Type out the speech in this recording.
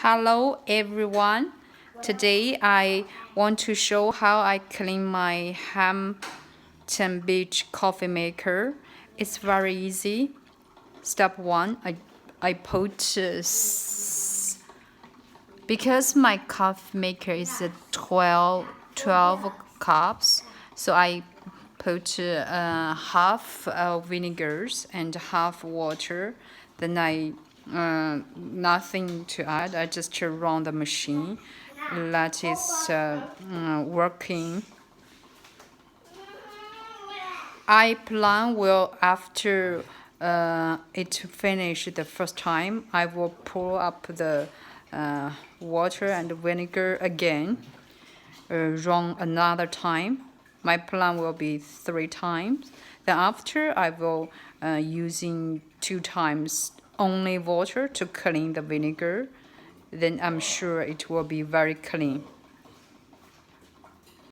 Hello everyone. Today I want to show how I clean my Hampton Beach coffee maker. It's very easy. Step 1, I put because my coffee maker is 12 cups, so I put half vinegars and half water. Then I nothing to add. I just run the machine, let it working. I plan will after it finish the first time, I will pour up the water and vinegar again, run another time. My plan will be 3 times. Then after I will using 2 times only water to clean the vinegar. Then I'm sure it will be very clean.